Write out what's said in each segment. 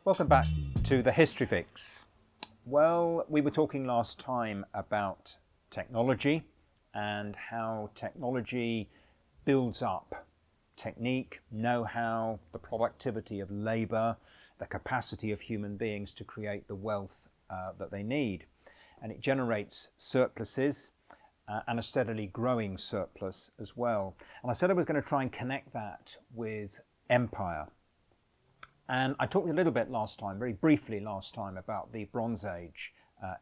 Welcome back to the History Fix. Well, we were talking last time about technology and how technology builds up technique, know-how, the productivity of labour, the capacity of human beings to create the wealth that they need. And it generates surpluses and a steadily growing surplus as well. And I said I was going to try and connect that with empire. And I talked a little bit last time, very briefly last time, about the Bronze Age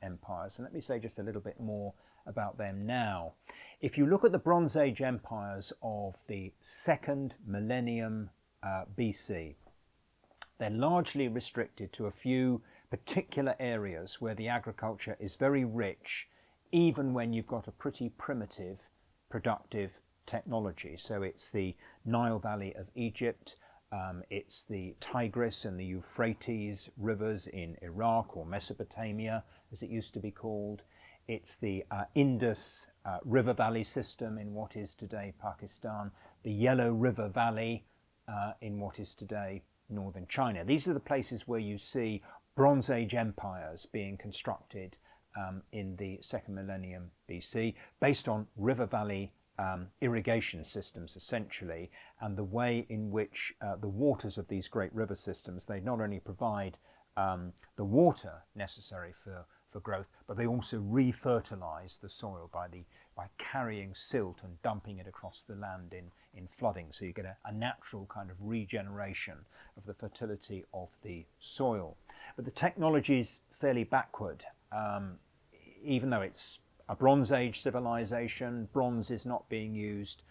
empires. And let me say just a little bit more about them now. If you look at the Bronze Age empires of the second millennium BC, they're largely restricted to a few particular areas where the agriculture is very rich, even when you've got a pretty primitive, productive technology. So it's the Nile Valley of Egypt, it's the Tigris and the Euphrates rivers in Iraq or Mesopotamia, as it used to be called. It's the Indus River Valley system in what is today Pakistan, the Yellow River Valley in what is today northern China. These are the places where you see Bronze Age empires being constructed in the second millennium BC, based on river valley irrigation systems essentially, and the way in which the waters of these great river systems, they not only provide the water necessary for growth, but they also re-fertilize the soil by carrying silt and dumping it across the land in flooding. So you get a natural kind of regeneration of the fertility of the soil. But the technology is fairly backward, even though it's a Bronze Age civilization. Bronze is not being used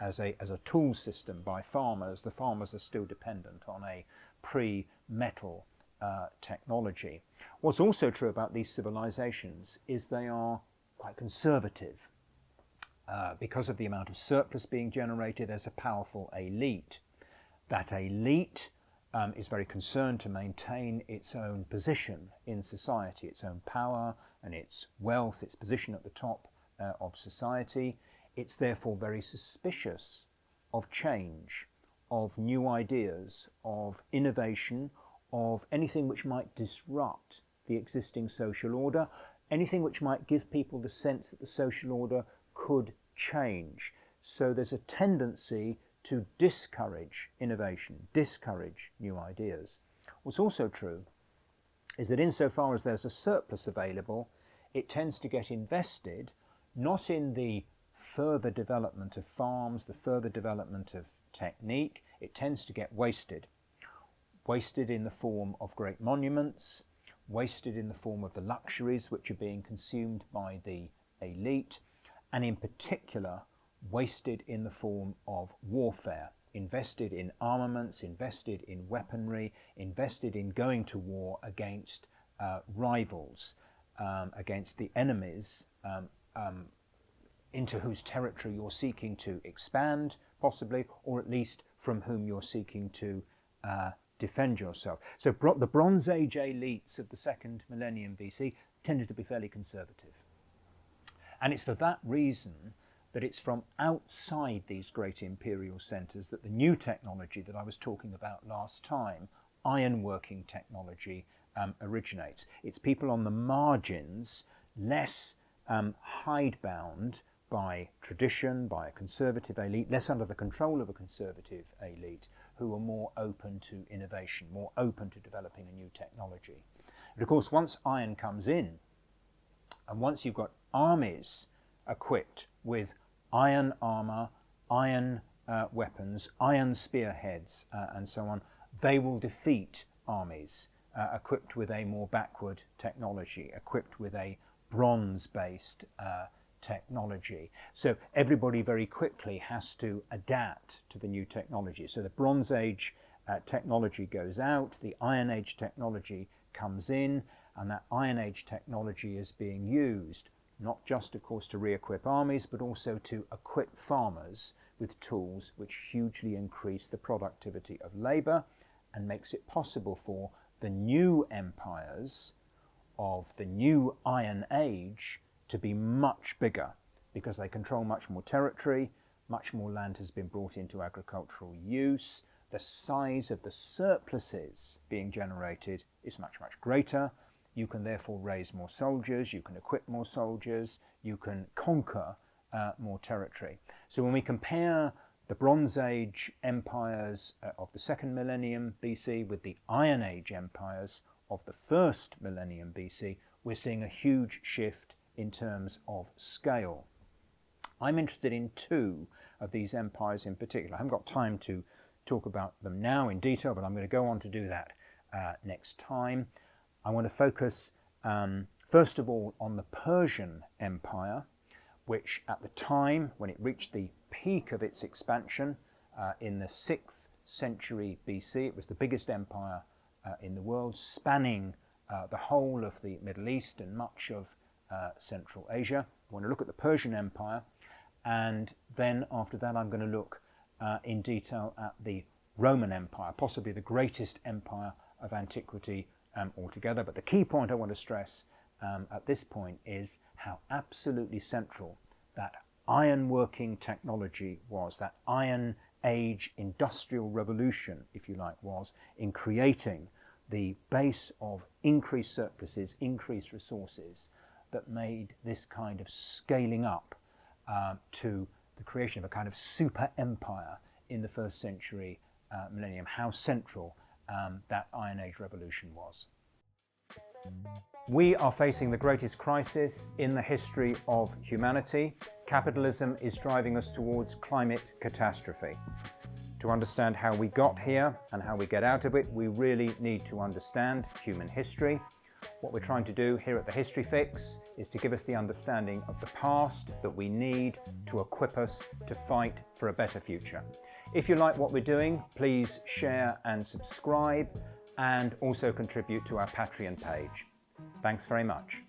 as a tool system by farmers. The farmers are still dependent on a pre-metal technology. What's also true about these civilizations is they are quite conservative. Because of the amount of surplus being generated, there's a powerful elite. That elite is very concerned to maintain its own position in society, its own power and its wealth, its position at the top of society. It's therefore very suspicious of change, of new ideas, of innovation, of anything which might disrupt the existing social order, anything which might give people the sense that the social order could change. So there's a tendency to discourage innovation, discourage new ideas. What's also true is that insofar as there's a surplus available, it tends to get invested not in the further development of farms, the further development of technique. It tends to get wasted. Wasted in the form of great monuments, wasted in the form of the luxuries which are being consumed by the elite, and in particular wasted in the form of warfare, invested in armaments, invested in weaponry, invested in going to war against rivals, against the enemies into whose territory you're seeking to expand, possibly, or at least from whom you're seeking to defend yourself. So the Bronze Age elites of the second millennium BC tended to be fairly conservative. And it's for that reason that it's from outside these great imperial centres that the new technology that I was talking about last time, ironworking technology, originates. It's people on the margins, less hidebound by tradition, by a conservative elite, less under the control of a conservative elite, who are more open to innovation, more open to developing a new technology. But of course, once iron comes in, and once you've got armies equipped with iron armour, iron weapons, iron spearheads, and so on, they will defeat armies equipped with a more backward technology, equipped with a bronze-based technology. So everybody very quickly has to adapt to the new technology. So the Bronze Age technology goes out, the Iron Age technology comes in, and that Iron Age technology is being used not just, of course, to re-equip armies, but also to equip farmers with tools which hugely increase the productivity of labour and makes it possible for the new empires of the new Iron Age to be much bigger, because they control much more territory, much more land has been brought into agricultural use, the size of the surpluses being generated is much, much greater. You can therefore raise more soldiers, you can equip more soldiers, you can conquer more territory. So when we compare the Bronze Age empires of the second millennium BC with the Iron Age empires of the first millennium BC, we're seeing a huge shift in terms of scale. I'm interested in two of these empires in particular. I haven't got time to talk about them now in detail, but I'm going to go on to do that next time. I want to focus first of all on the Persian Empire, which at the time when it reached the peak of its expansion in the 6th century BC, it was the biggest empire in the world, spanning the whole of the Middle East and much of Central Asia. I want to look at the Persian Empire, and then after that I'm going to look in detail at the Roman Empire, possibly the greatest empire of antiquity altogether. But the key point I want to stress at this point is how absolutely central that ironworking technology was, that Iron Age industrial revolution, if you like, was in creating the base of increased surpluses, increased resources that made this kind of scaling up to the creation of a kind of super empire in the first century millennium, how central that Iron Age revolution was. We are facing the greatest crisis in the history of humanity. Capitalism is driving us towards climate catastrophe. To understand how we got here and how we get out of it, we really need to understand human history. What we're trying to do here at the History Fix is to give us the understanding of the past that we need to equip us to fight for a better future. If you like what we're doing, please share and subscribe, and also contribute to our Patreon page. Thanks very much.